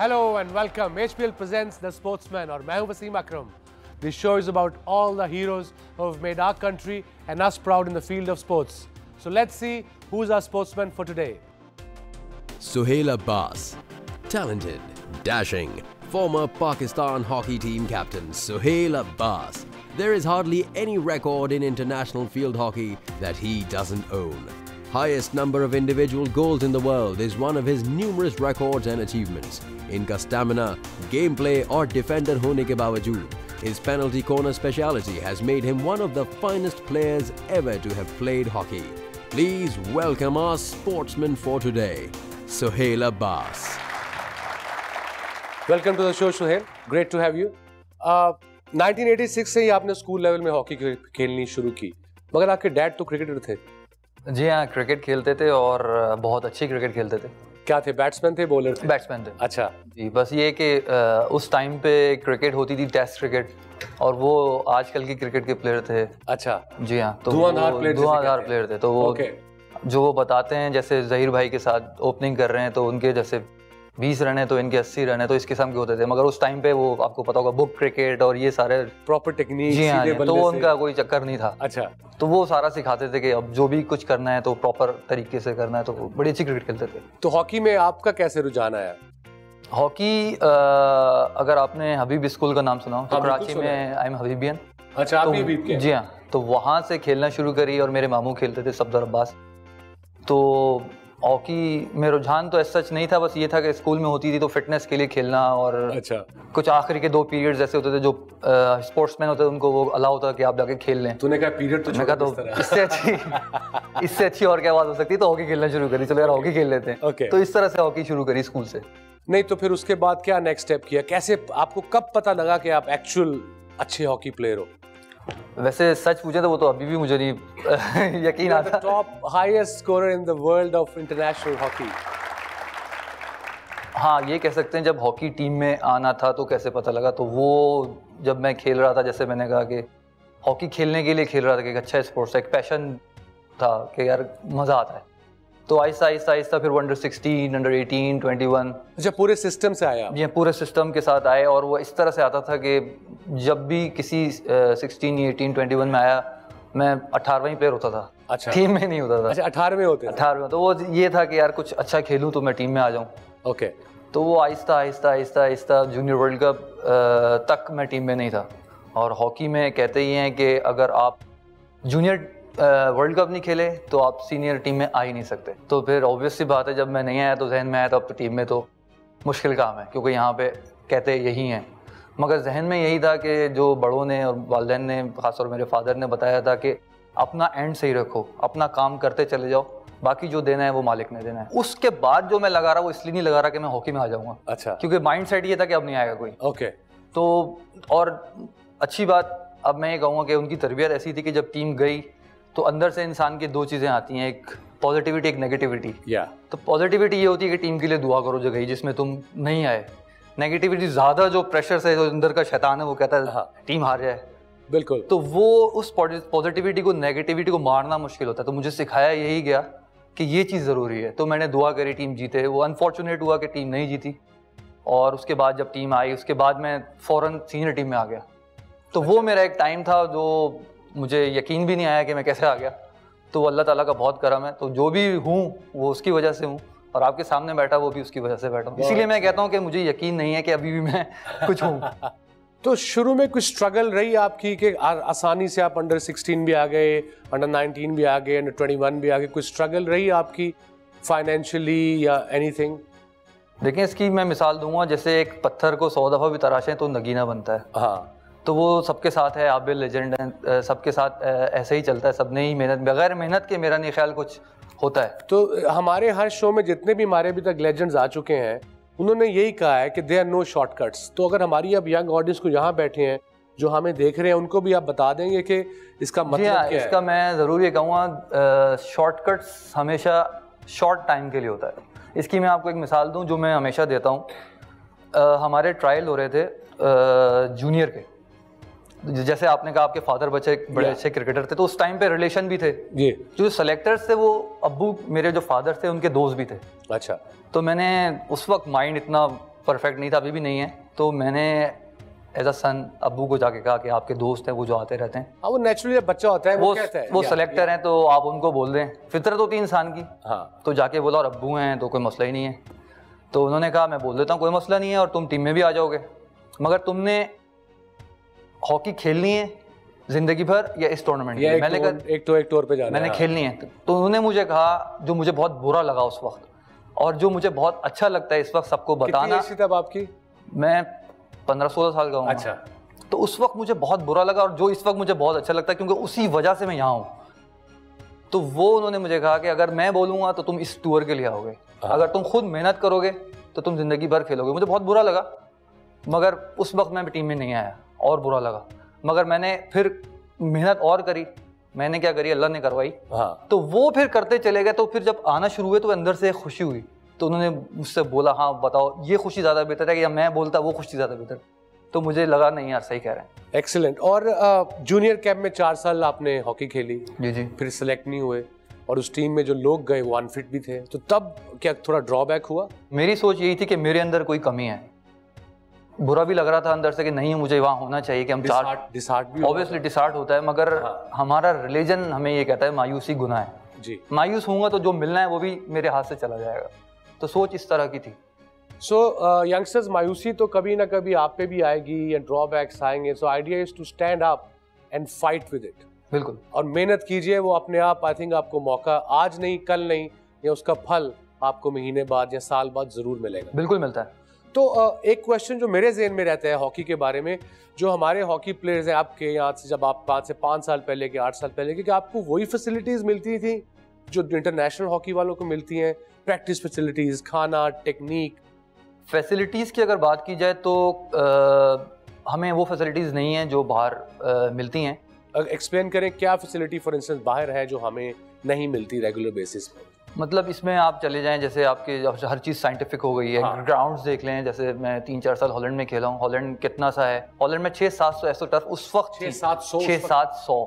Hello and welcome. HPL presents The Sportsman और मैं हूं वसीम अकरम. This show is about all the heroes who have made our country and us proud in the field of sports. So let's see who's our sportsman for today. Suhail Abbas, talented, dashing, former Pakistan hockey team captain Suhail Abbas. There is hardly any record in international field hockey that he doesn't own. Highest number of individual goals in the world is one of his numerous records and achievements. इनका stamina, gameplay और defender होने के बावजूद, his penalty corner speciality has made him one of the finest players ever to have played hockey. Please welcome our sportsman for today, Suhail Abbas. Welcome to the show, Suhail. Great to have you. 1986 से ही आपने school level में hockey खेलनी शुरू की, मगर आपके dad तो cricketer थे. जी हाँ, क्रिकेट खेलते थे और बहुत अच्छी क्रिकेट खेलते थे. क्या थे, बैट्समैन थे, बॉलर थे? बैट्समैन थे. अच्छा जी, बस ये कि उस टाइम पे क्रिकेट होती थी, टेस्ट क्रिकेट, और वो आजकल की क्रिकेट के प्लेयर थे. अच्छा जी हाँ, तो धुआंधार प्लेयर थे. तो वो जो वो बताते हैं, जैसे जहीर भाई के साथ ओपनिंग कर रहे हैं तो उनके जैसे 20 रन है तो इनके 80 रन है, तो इस किस्म के होते थे. मगर उस टाइम पे वो आपको पता होगा, बुक क्रिकेट और ये सारे प्रॉपर टेक्निक. जी हाँ, तो उनका कोई चक्कर नहीं था. अच्छा, तो वो सारा सिखाते थे कि अब जो भी कुछ करना है तो प्रॉपर तरीके से करना है. तो बड़ी अच्छी क्रिकेट खेलते थे. तो हॉकी में आपका कैसे रुझान आया? हॉकी अगर आपने हबीब स्कूल का नाम सुना हो तो कराची में आई एम हबीबियन. अच्छा, आप हबीब के? जी हाँ, तो वहाँ से खेलना शुरू करी और मेरे मामू खेलते थे, सफदर अब्बास. तो हॉकी में रुझान तो ऐसा सच नहीं था, बस ये था कि स्कूल में होती थी तो फिटनेस के लिए खेलना. और अच्छा, कुछ आखिरी के 2 पीरियड्स ऐसे होते थे जो स्पोर्ट्समैन होते थे उनको वो अलाउ होता कि आप जाके खेल लें. तूने कहा पीरियड तो मैं तो इससे अच्छी और क्या बात हो सकती है. तो हॉकी खेलना शुरू करी, चलो यार हॉकी खेल लेते हैं. Okay. तो इस तरह से हॉकी शुरू करी स्कूल से. नहीं तो फिर उसके बाद क्या नेक्स्ट स्टेप किया? कैसे आपको कब पता लगा कि आप एक्चुअल अच्छे हॉकी प्लेयर हो? वैसे सच पूछे तो वो तो अभी भी मुझे नहीं यकीन आता. Top highest scorer in the world of international hockey. हाँ, ये कह सकते हैं. जब हॉकी टीम में आना था तो कैसे पता लगा, तो वो जब मैं खेल रहा था, जैसे मैंने कहा कि हॉकी खेलने के लिए खेल रहा था कि एक अच्छा स्पोर्ट्स, एक पैशन था कि यार मज़ा आता है. तो आहिस्ता आहिस्ता आहिस्ता फिर अंडर 16, अंडर 18, 21. अच्छा, पूरे सिस्टम से आया? ये पूरे सिस्टम के साथ आए. और वो इस तरह से आता था कि जब भी किसी 16, 18, 21 में आया, मैं 18वां प्लेयर होता था. अच्छा, टीम में नहीं होता था. अच्छा, 18वें होते थे? 18वें. तो वो ये था कि यार कुछ अच्छा खेलूं तो मैं टीम में आ जाऊं. ओके. तो वो Aahista Aahista Aahista Aahista junior world cup तक मैं टीम में नहीं था. और हॉकी में कहते ही हैं कि अगर आप जूनियर वर्ल्ड कप नहीं खेले तो आप सीनियर टीम में आ ही नहीं सकते. तो फिर ऑब्वियस सी बात है, जब मैं नहीं आया तो जहन में आया तो अब तो टीम में तो मुश्किल काम है, क्योंकि यहाँ पे कहते यही हैं. मगर जहन में यही था कि जो बड़ों ने और वालिदैन ने, खासतौर मेरे फादर ने बताया था कि अपना एंड सही रखो, अपना काम करते चले जाओ, बाकी जो देना है वो मालिक ने देना है. उसके बाद जो मैं लगा रहा वो इसलिए नहीं लगा रहा कि मैं हॉकी में आ जाऊँगा. अच्छा, क्योंकि माइंड सेट ये था कि अब नहीं आएगा कोई. ओके. तो और अच्छी बात अब मैं ये कहूँगा कि उनकी तरबियत ऐसी थी कि जब टीम गई तो अंदर से इंसान की 2 चीज़ें आती हैं, एक पॉजिटिविटी, एक नेगेटिविटी. तो पॉजिटिविटी ये होती है कि टीम के लिए दुआ करो जो गई, जिसमें तुम नहीं आए. नेगेटिविटी ज़्यादा जो प्रेशर से, जो अंदर का शैतान है वो कहता है टीम हार जाए. बिल्कुल. तो वो उस पॉजिटिविटी को, नेगेटिविटी को मारना मुश्किल होता है. तो मुझे सिखाया यही गया कि ये चीज़ ज़रूरी है. तो मैंने दुआ करी टीम जीते. वो अनफॉर्चुनेट हुआ कि टीम नहीं जीती. और उसके बाद जब टीम आई, उसके बाद मैं फ़ौरन सीनियर टीम में आ गया. तो वो मेरा एक टाइम था जो मुझे यकीन भी नहीं आया कि मैं कैसे आ गया. तो अल्लाह ताला का बहुत करम है. तो जो भी हूँ वो उसकी वजह से हूँ, और आपके सामने बैठा वो भी उसकी वजह से बैठा हूँ. इसीलिए मैं कहता हूँ कि मुझे यकीन नहीं है कि अभी भी मैं कुछ हूँ. तो शुरू में कुछ स्ट्रगल रही आपकी कि आसानी से आप अंडर 16 भी आ गए, अंडर 19 भी आ गए, अंडर 21 भी आ गए? कुछ स्ट्रगल रही आपकी फाइनेंशियली या एनीथिंग? देखिए, इसकी मैं मिसाल दूंगा. जैसे एक पत्थर को 100 दफ़ा भी तराशें तो नगीना बनता है. हाँ, तो वो सबके साथ है. आबिल लेजेंड है, सबके साथ ऐसे ही चलता है. सबने ही मेहनत, बगैर मेहनत के मेरा नहीं ख्याल कुछ होता है. तो हमारे हर शो में जितने भी हमारे अभी तक लेजेंड्स आ चुके हैं, उन्होंने यही कहा है कि देयर आर नो शॉर्टकट्स. तो अगर हमारी अब यंग ऑडियंस को यहाँ बैठे हैं जो हमें देख रहे हैं, उनको भी आप बता देंगे कि इसका मतलब क्या है? इसका मैं ज़रूर ये कहूँगा, शॉर्टकट्स हमेशा शॉर्ट टाइम के लिए होता है. इसकी मैं आपको एक मिसाल दूँ जो मैं हमेशा देता हूँ. हमारे ट्रायल हो रहे थे जूनियर के. जैसे आपने कहा आपके फादर बच्चे बड़े अच्छे क्रिकेटर थे, तो उस टाइम पे रिलेशन भी थे. जो सेलेक्टर्स थे वो अब्बू मेरे जो फादर थे उनके दोस्त भी थे. अच्छा. तो मैंने उस वक्त माइंड इतना परफेक्ट नहीं था, अभी भी नहीं है। तो मैंने एज अ सन अब्बू को जाके कहा कि आपके दोस्त हैं वो जो आते रहते हैं, हाँ वो नेचुरली बच्चा होता है वो कहता है वो सेलेक्टर हैं, तो आप उनको बोल दें, फितरत होती है इंसान की। हाँ। तो जाके बोला और अब्बू हैं तो कोई मसला ही नहीं है। तो उन्होंने कहा मैं बोल देता हूँ कोई मसला नहीं है और तुम टीम में भी आ जाओगे, मगर तुमने हॉकी खेलनी है जिंदगी भर या इस टूर्नामेंट में। मैंने कहा एक टूर पे जाना मैंने खेलनी है। तो उन्होंने मुझे कहा, जो मुझे बहुत बुरा लगा उस वक्त और जो मुझे बहुत अच्छा लगता है इस वक्त सबको बताना। कितनी एज थी तब आपकी? मैं 15-16 साल का हूँ। अच्छा। तो उस वक्त मुझे बहुत बुरा लगा और जो इस वक्त मुझे बहुत अच्छा लगता है क्योंकि उसी वजह से मैं यहाँ हूँ। तो वो उन्होंने मुझे कहा कि अगर मैं बोलूँगा तो तुम इस टूर के लिए आओगे, अगर तुम खुद मेहनत करोगे तो तुम जिंदगी भर खेलोगे। मुझे बहुत बुरा लगा, मगर उस वक्त मैं टीम में नहीं आया और बुरा लगा, मगर मैंने फिर मेहनत और करी। मैंने क्या करी, अल्लाह ने करवाई। हाँ। तो वो फिर करते चले गए। तो फिर जब आना शुरू हुए तो अंदर से खुशी हुई। तो उन्होंने मुझसे बोला हाँ बताओ ये खुशी ज़्यादा बेहतर है कि या मैं बोलता वो खुशी ज़्यादा बेहतर। तो मुझे लगा नहीं यार सही कह रहे हैं। एक्सीलेंट। और जूनियर कैंप में 4 साल आपने हॉकी खेली, जी। फिर सिलेक्ट नहीं हुए और उस टीम में जो लोग गए वो अनफिट भी थे, तो तब क्या थोड़ा ड्रॉबैक हुआ? मेरी सोच यही थी कि मेरे अंदर कोई कमी है। बुरा भी लग रहा था अंदर से कि नहीं मुझे वहाँ होना चाहिए कि हम डिसहार्ट भी ऑब्वियसली डिसहार्ट होता है, मगर हमारा रिलीजन हमें ये कहता है मायूसी गुनाह है जी। मायूस होऊंगा तो जो मिलना है वो भी मेरे हाथ से चला जाएगा। तो सोच इस तरह की थी। सो यंगस्टर्स, मायूसी तो कभी ना कभी आप पे भी आएगी या ड्रॉबैक्स आएंगे। So idea is to stand up and fight with it. बिल्कुल। और मेहनत कीजिए, वो अपने आप आई थिंक आपको मौका आज नहीं कल नहीं या उसका फल आपको महीने बाद या साल बाद जरूर मिलेगा। बिल्कुल मिलता है। तो एक क्वेश्चन जो मेरे ज़हन में रहता है हॉकी के बारे में, जो हमारे हॉकी प्लेयर्स हैं आपके यहाँ से, जब आप 5 से 5 साल पहले के 8 साल पहले के, कि आपको वही फैसिलिटीज़ मिलती थी जो इंटरनेशनल हॉकी वालों को मिलती हैं? प्रैक्टिस फैसिलिटीज़, खाना, टेक्निक। फैसिलिटीज़ की अगर बात की जाए तो हमें वो फैसिलिटीज़ नहीं हैं जो बाहर मिलती हैं। एक्सप्लेन करें क्या फैसिलिटी फॉर इंस्टेंस बाहर है जो हमें नहीं मिलती रेगुलर बेसिस पे? मतलब इसमें आप चले जाएं, जैसे आपके हर चीज़ साइंटिफिक हो गई है। हाँ। ग्राउंड्स देख लें, जैसे मैं 3-4 साल हॉलैंड में खेला हूँ। हॉलैंड कितना सा है, हॉलैंड में 600-700 ऐसो टर्फ उस वक्त 600-700।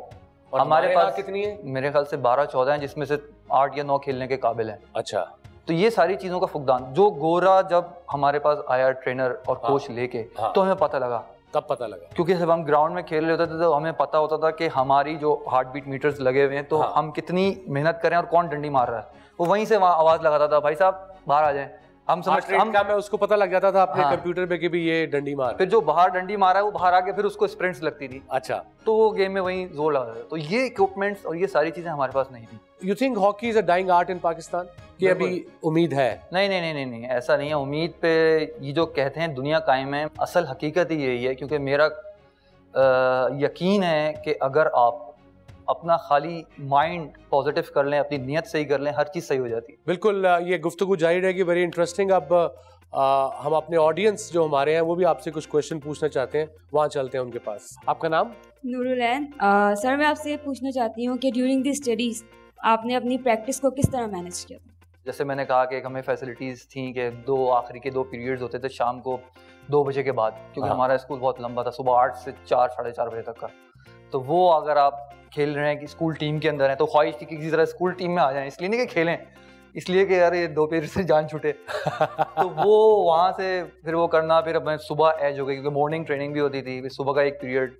हमारे पास कितनी है? मेरे ख्याल से 12-14 हैं, जिसमें से 8 या 9 खेलने के काबिल हैं। अच्छा। तो ये सारी चीज़ों का फुकदान जो गोरा जब हमारे पास आया ट्रेनर और कोच लेके, तो हमें पता लगा। कब पता लगा? क्योंकि जब हम ग्राउंड में खेल रहे होते थे तो हमें पता होता था कि हमारी जो हार्ट बीट मीटर्स लगे हुए हैं, तो हम कितनी मेहनत करें और कौन डंडी मार रहा है। वो वहीं से वहाँ आवाज़ लगाता था, भाई साहब बाहर आ जाएं। हम मैं उसको पता लग जाता था अपने कंप्यूटर पे कि भी ये डंडी मार। फिर जो बाहर डंडी मारा है वो बाहर आके फिर उसको स्प्रिंट्स लगती थी। अच्छा। तो वो गेम में वहीं जोर लगा था। तो ये इक्विपमेंट्स और ये सारी चीज़ें हमारे पास नहीं थी। You think hockey is a dying art in Pakistan? कि अभी उम्मीद है? नहीं, ऐसा नहीं है। उम्मीद पे ये जो कहते हैं दुनिया कायम है, असल हकीकत ही यही है। क्योंकि मेरा यकीन है कि अगर आप अपना खाली माइंड पॉजिटिव कर लें, अपनी नीयत सही कर लें, हर चीज़ सही हो जाती है। बिल्कुल। ये गुफ्तगू जारी रहेगी, वेरी इंटरेस्टिंग। अब हम अपने ऑडियंस जो हमारे हैं वो भी आपसे कुछ क्वेश्चन पूछना चाहते हैं, वहाँ चलते हैं उनके पास। आपका नाम? नूरुलैन। सर मैं आपसे पूछना चाहती हूँ कि ड्यूरिंग दी स्टडीज़ आपने अपनी प्रैक्टिस को किस तरह मैनेज किया? जैसे मैंने कहा कि हमें फैसिलिटीज़ थी कि आखिरी के 2 पीरियड्स होते थे शाम को 2 बजे के बाद, क्योंकि हमारा स्कूल बहुत लंबा था, सुबह 8 से 4 साढ़े 4 बजे तक का। तो वो अगर आप खेल रहे हैं कि स्कूल टीम के अंदर हैं तो ख्वाहिश थी कि किसी तरह स्कूल टीम में आ जाएं। इसलिए नहीं कि खेलें, इसलिए कि यार ये 2 पीरियड से जान छूटे। तो वो वहाँ से फिर वो करना, फिर अब मैं सुबह एज हो गई क्योंकि मॉर्निंग ट्रेनिंग भी होती थी, फिर सुबह का 1 पीरियड।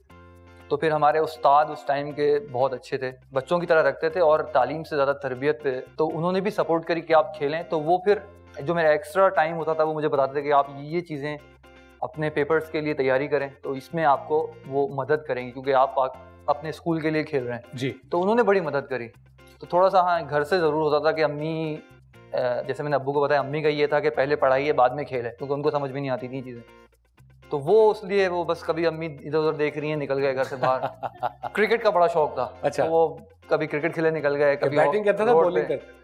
तो फिर हमारे उस्ताद उस टाइम के बहुत अच्छे थे, बच्चों की तरह रखते थे और तालीम से ज़्यादा तरबियत पे, तो उन्होंने भी सपोर्ट करी कि आप खेलें। तो वो फिर जो मेरा एक्स्ट्रा टाइम होता था वो मुझे बताते थे कि आप ये चीज़ें अपने पेपर्स के लिए तैयारी करें तो इसमें आपको वो मदद करेंगी, क्योंकि आप अपने स्कूल के लिए खेल रहे हैं जी। तो उन्होंने बड़ी मदद करी। तो थोड़ा सा हाँ घर से ज़रूर होता था कि अम्मी, जैसे मैंने अब्बू को बताया, अम्मी का ये था कि पहले पढ़ाई है बाद में खेल है, क्योंकि उनको समझ भी नहीं आती थी चीज़ें। तो वो इसलिए वो बस कभी अम्मी इधर उधर देख रही हैं, निकल गए घर से बाहर। क्रिकेट का बड़ा शौक था। अच्छा। तो वो कभी क्रिकेट खेले निकल गए, कभी बैटिंग करता था, बॉलिंग करता?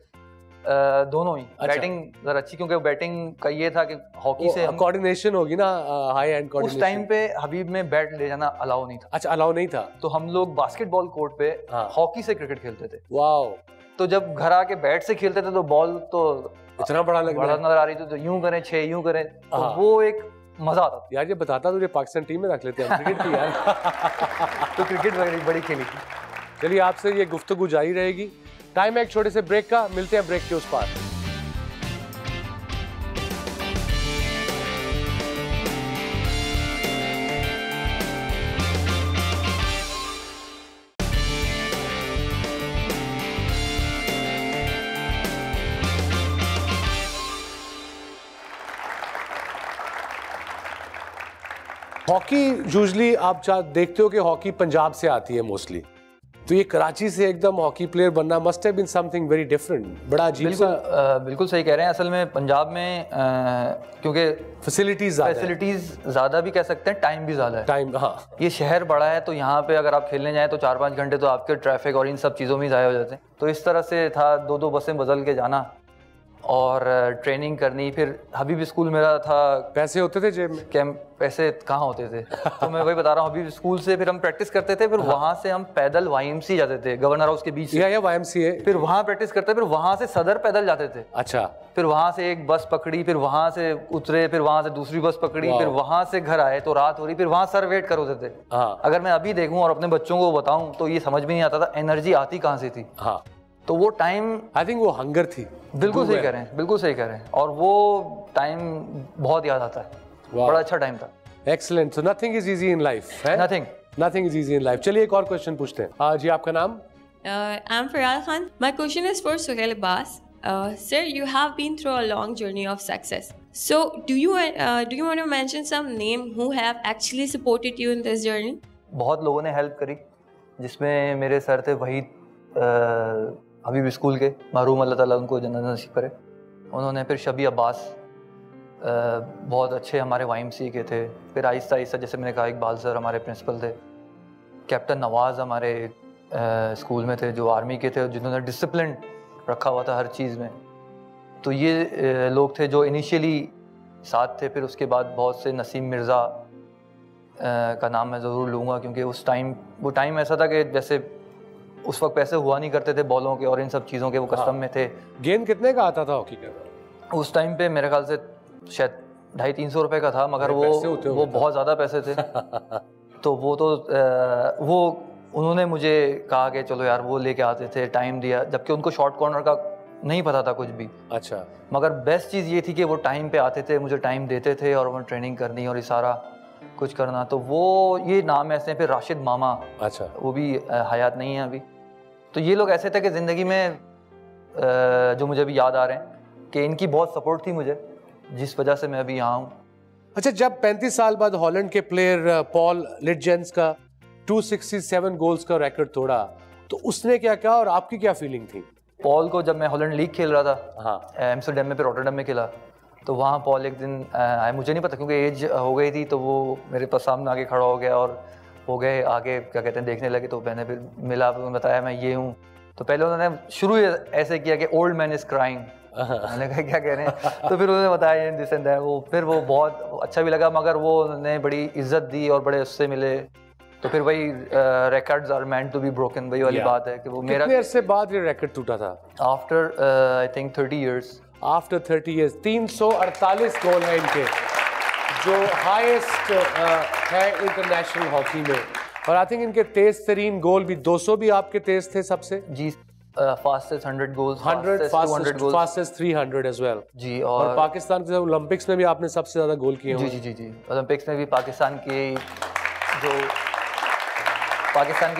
दोनों ही। अच्छा। बैटिंग जरा अच्छी, क्योंकि बैटिंग का ये था कि हॉकी से कोऑर्डिनेशन होगी ना, हाई एंड कोऑर्डिनेशन। उस टाइम पे हबीब में बैट ले जाना अलाउ नहीं था। अच्छा, अलाउ नहीं था। तो हम लोग बास्केटबॉल कोर्ट पे हॉकी से क्रिकेट खेलते थे। वाओ। तो जब घर आके बैट से खेलते थे तो बॉल तो इतना बड़ा नजर आ रही थी, तो यूं करें 6 यूं करें, तो वो एक मजा आता था। यार ये बताता तुझे पाकिस्तान टीम में रख लेते हैं क्रिकेट की यार। तो क्रिकेट बड़ी खेली थी। चलिए आपसे ये गुफ्तगू जारी रहेगी। टाइम है एक छोटे से ब्रेक का, मिलते हैं ब्रेक के उस पार। हॉकी यूजुअली आप देखते हो कि हॉकी पंजाब से आती है मोस्टली, तो ये कराची से एकदम हॉकी प्लेयर बनना must have been something very different, बड़ा अजीब सा। बिल्कुल सही कह रहे हैं। असल में पंजाब में क्योंकि फैसिलिटीज ज़्यादा भी कह सकते हैं, टाइम भी ज़्यादा है। टाइम, हाँ। ये शहर बड़ा है, तो यहाँ पे अगर आप खेलने जाएँ तो 4-5 घंटे तो आपके ट्रैफिक और इन सब चीज़ों में ज़ाया हो जाते हैं। तो इस तरह से था, 2-2 बसें बदल के जाना और ट्रेनिंग करनी। फिर हबीब स्कूल मेरा था। पैसे होते थे जेब में? कैंप पैसे कहाँ होते थे। तो मैं वही बता रहा हूँ, हबीब स्कूल से फिर हम प्रैक्टिस करते थे, फिर वहाँ से हम पैदल YMCA जाते थे, गवर्नर हाउस के बीच से। या YMCA। फिर वहाँ प्रैक्टिस करते, फिर वहाँ से सदर पैदल जाते थे। अच्छा। फिर वहाँ से एक बस पकड़ी, फिर वहाँ से उतरे, फिर वहाँ से दूसरी बस पकड़ी, फिर वहाँ से घर आए तो रात हो रही, फिर वहाँ सर वेट कर होते थे। हाँ। अगर मैं अभी देखूँ और अपने बच्चों को बताऊँ तो ये समझ भी नहीं आता था एनर्जी आती कहाँ से थी। हाँ। तो वो टाइम, आई थिंक वो हंगर थी। बिल्कुल सही कह रहे हैं, बिल्कुल सही कह रहे हैं। और वो टाइम बहुत याद आता है, बड़ा अच्छा टाइम था। Excellent. So nothing is easy in life है? Nothing is easy in life. चलिए एक और क्वेश्चन पूछते हैं। हाँ जी, आपका नाम? I am Faral Khan. My question is for Suhail Abbas. Sir, you have been through a long journey of success. So, do you want to mention some name who have actually supported you in this journey? बहुत लोगों ने help करी, जिसमें मेरे sir थे वहीद हबीब school के, मरहूम, अल्लाह ताला उनको जन्नत नसीब करे। उन्होंने फिर शबी अब्बास बहुत अच्छे हमारे YMCA के थे। फिर आहिस्ता आहिस्ता, जैसे मैंने कहा, इकबाल सर हमारे प्रिंसिपल थे। कैप्टन नवाज़ हमारे स्कूल में थे, जो आर्मी के थे, जिन्होंने डिसिप्लिन रखा हुआ था हर चीज़ में। तो ये लोग थे जो इनिशियली साथ थे। फिर उसके बाद बहुत से, नसीम मिर्ज़ा का नाम मैं ज़रूर लूँगा, क्योंकि उस टाइम, वो टाइम ऐसा था कि जैसे उस वक्त पैसे हुआ नहीं करते थे बॉलों के और इन सब चीज़ों के, वो कस्टम में थे। गेंद कितने का आता था हॉकी का? उस टाइम पे मेरे ख्याल से शायद 250-300 रुपये का था, मगर वो बहुत ज़्यादा पैसे थे। तो वो उन्होंने मुझे कहा कि चलो यार, वो लेके आते थे, टाइम दिया, जबकि उनको शॉर्ट कॉर्नर का नहीं पता था कुछ भी। अच्छा। मगर बेस्ट चीज़ ये थी कि वो टाइम पे आते थे, मुझे टाइम देते थे और वो ट्रेनिंग करनी और ये सारा कुछ करना। तो वो, ये नाम ऐसे हैं। फिर राशिद मामा, अच्छा, वो भी हयात नहीं है अभी। तो ये लोग ऐसे थे कि ज़िंदगी में जो मुझे अभी याद आ रहे हैं कि इनकी बहुत सपोर्ट थी मुझे, जिस वजह से मैं अभी यहाँ हूँ। अच्छा, जब 35 साल बाद हॉलैंड के प्लेयर पॉल लिटजेंस का 267 गोल्स का रिकॉर्ड तोड़ा, तो उसने क्या कहा और आपकी क्या फीलिंग थी? पॉल को, जब मैं हॉलैंड लीग खेल रहा था, हाँ, एम्स्टरडैम में, फिर रॉटरडैम में खेला, तो वहाँ पॉल एक दिन आया, मुझे नहीं पता क्योंकि एज हो गई थी, तो वो मेरे पास सामने आके खड़ा हो गया और हो गए आगे, क्या कहते हैं, देखने लगे। तो मैंने फिर मिला, उन्होंने बताया मैं ये हूँ। तो पहले उन्होंने शुरू ऐसे किया कि ओल्ड मैन इज क्राइंग। मैंने कहा क्या कह रहे हैं? तो फिर उन्होंने बताया ये दिस एंड दैट। वो फिर वो बहुत अच्छा भी लगा, मगर वो उन्होंने बड़ी इज्जत दी और बड़े उससे मिले। तो फिर वही records are meant to be broken, वही वाली बात है कि वो मेरा। कितने अरसे बाद ये रिकॉर्ड टूटा था? After I think 30 years. After 30 years 348 गोल है इनके, जो हाईएस्ट है इंटरनेशनल हॉकी में। और आई थिंक इनके तेज तरीन गोल भी 200 भी आपके तेज थे सबसे जी। Fastest 100 goals, 100 fastest 300 as well जी। और पाकिस्तान के ओलंपिक्स में भी आपने सबसे ज्यादा गोल किए जी जी जी जी। ओलंपिक्स में भी पाकिस्तान की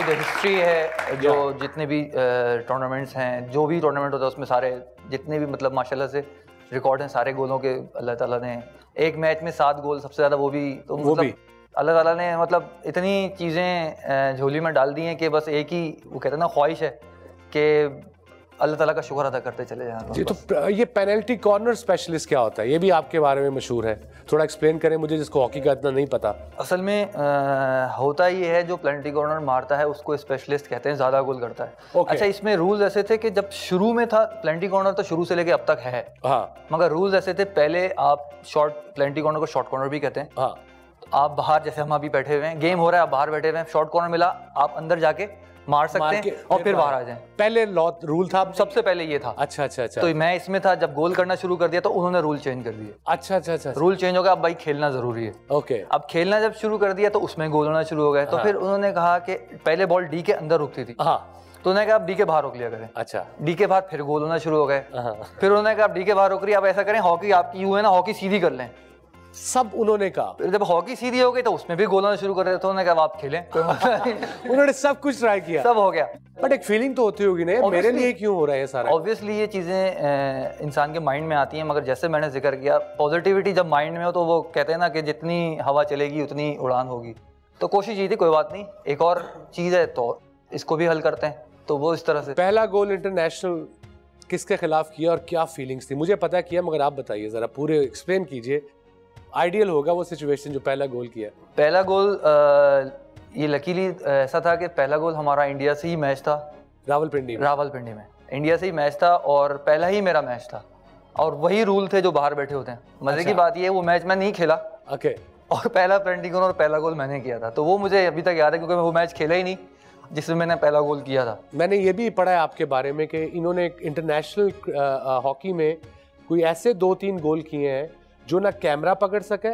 जो हिस्ट्री है, जो जितने भी टूर्नामेंट्स हैं, जो भी टूर्नामेंट होता है उसमें सारे जितने भी मतलब माशाल्लाह से रिकॉर्ड हैं सारे गोलों के, अल्लाह ताला ने एक मैच में 7 गोल सबसे ज़्यादा, वो भी तो वो भी अल्लाह ताला ने मतलब इतनी चीज़ें झोली में डाल दी हैं कि बस एक ही वो कहते हैं ना ख्वाहिश है कि अल्लाह ताला का शुक्र अदा करते चले जाएं जी। तो ये पेनल्टी कॉर्नर स्पेशलिस्ट क्या होता है? ये भी आपके बारे में मशहूर है, थोड़ा एक्सप्लेन करें मुझे, जिसको हॉकी का इतना नहीं पता। असल में होता ये है, जो पेनल्टी कॉर्नर मारता है उसको स्पेशलिस्ट कहते हैं, ज़्यादा गोल करता है। अच्छा, इसमें रूल्स ऐसे थे कि जब शुरू में था पेनल्टी कॉर्नर, तो शुरू से लेके अब तक है, मगर रूल्स ऐसे थे, पहले आप पेनल्टी कॉर्नर को शॉर्ट कॉर्नर भी कहते हैं। तो आप बाहर, जैसे हम अभी बैठे हुए हैं, गेम हो रहा है, आप बाहर बैठे हुए हैं, शॉर्ट कॉर्नर मिला, आप अंदर जाके मार सकते हैं और फिर बाहर आ जाएं। पहले रूल था, सबसे पहले ये था। अच्छा अच्छा अच्छा। तो मैं इसमें था, जब गोल करना शुरू कर दिया तो उन्होंने रूल चेंज कर दिए। अच्छा अच्छा अच्छा। रूल चेंज हो गया, अब भाई खेलना जरूरी है। ओके। अब खेलना जब शुरू कर दिया तो उसमें गोल होना शुरू हो गए। तो फिर उन्होंने कहा कि पहले बॉल डी के अंदर रुकती थी, तो उन्होंने कहा आप डी के बाहर रोक लिया करें। अच्छा। डी के बाहर फिर गोल होना शुरू हो गए। फिर उन्होंने कहा आप डी के बाहर रोक रही, आप ऐसा करें, हॉकी आपकी यूं है ना, हॉकी सीधी कर लें। सब उन्होंने कहा। फिर जब हॉकी सीधी हो गई तो उसमें भी गोल आना शुरू कर रहे थे, तो उन्होंने कहा आप खेलें, कोई मसला नहीं। उन्होंने सब कुछ ट्राई किया, सब हो गया। बट एक फीलिंग तो होती होगी ना, मेरे लिए क्यों हो रहा है सारा। ऑब्वियसली ये चीज़ें इंसान के माइंड में आती हैं, मगर जैसे मैंने जिक्र किया, पॉजिटिविटी जब माइंड में हो तो वो कहते हैं ना कि जितनी हवा चलेगी उतनी उड़ान होगी। तो कोशिश ये थी कोई बात नहीं, एक और चीज़ है तो इसको भी हल करते हैं, तो वो इस तरह से। पहला गोल इंटरनेशनल किसके खिलाफ किया और क्या फीलिंग्स थी? मुझे पता किया, मगर आप बताइए जरा, पूरे एक्सप्लेन कीजिए। आइडियल होगा वो सिचुएशन जो पहला गोल किया। पहला गोल ये लकीली ऐसा था कि पहला गोल हमारा इंडिया से ही मैच था, रावलपिंडी में इंडिया से ही मैच था, और पहला ही मेरा मैच था, और वही रूल थे जो बाहर बैठे होते हैं। मजे की बात ये है वो मैच मैं नहीं खेला, ओके, और पहला पेनल्टी कॉर्नर और पहला गोल मैंने किया था, तो वो मुझे अभी तक याद है क्योंकि मैं वो मैच खेला ही नहीं जिसमें मैंने पहला गोल किया था। मैंने ये भी पढ़ा है आपके बारे में कि इन्होंने इंटरनेशनल हॉकी में कोई ऐसे 2-3 गोल किए हैं जो ना कैमरा पकड़ सके,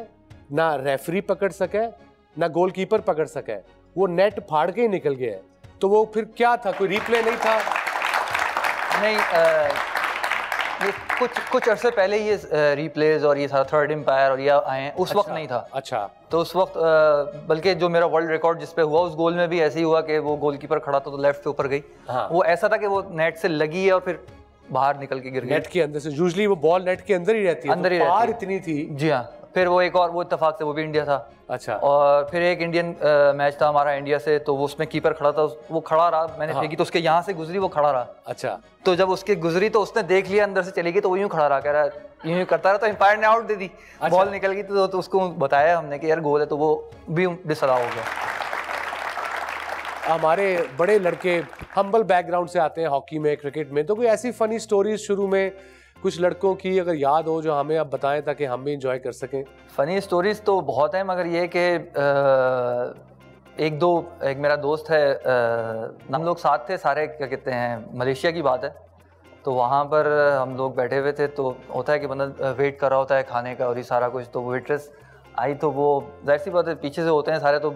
ना रेफरी पकड़ सके, ना गोलकीपर पकड़ सके, वो नेट फाड़ के ही निकल गया है। तो वो फिर क्या था, कोई रिप्ले नहीं था? नहीं, ये कुछ अरसे पहले ये रिप्लेज और ये सारा थर्ड एम्पायर और ये आए हैं, उस वक्त नहीं था। अच्छा, तो उस वक्त बल्कि जो मेरा वर्ल्ड रिकॉर्ड जिस पे हुआ उस गोल में भी ऐसे ही हुआ कि वो गोलकीपर खड़ा था तो लेफ्ट पे ऊपर गई। हाँ। वो ऐसा था कि वो नेट से लगी है और फिर बाहर निकल के गिर गई। नेट के अंदर से यूजुअली वो बॉल नेट के अंदर ही रहती है, अंदर ही पार रहती इतनी थी। जी हाँ, फिर वो एक और वो इत्तेफाक से वो भी इंडिया था। अच्छा, और फिर एक इंडियन मैच था हमारा इंडिया से, तो वो उसमें कीपर खड़ा था, वो खड़ा रहा, मैंने फेंकी तो उसके यहाँ से गुजरी, वो खड़ा रहा। अच्छा, तो जब उसके गुजरी तो उसने देख लिया अंदर से चली गई, तो वो यूं खड़ा रहा, कह रहा यूं करता रहा, तो एम्पायर ने आउट दे दी। बॉल निकल गई तो उसको बताया हमने कि यार गोल है, तो वो भी डिसअलाउ हो गया। हमारे बड़े लड़के हम्बल बैकग्राउंड से आते हैं हॉकी में, क्रिकेट में, तो कोई ऐसी फनी स्टोरीज शुरू में कुछ लड़कों की अगर याद हो जो हमें आप बताएं ताकि हम भी इंजॉय कर सकें? फ़नी स्टोरीज़ तो बहुत हैं, मगर ये कि एक मेरा दोस्त है, हम लोग साथ थे सारे, क्या कहते हैं, मलेशिया की बात है, तो वहाँ पर हम लोग बैठे हुए थे, तो होता है कि बंदा वेट कर रहा होता है खाने का और ये सारा कुछ, तो वेट्रेस आई, तो वो जाहिर सी बात है पीछे से होते हैं सारे, तो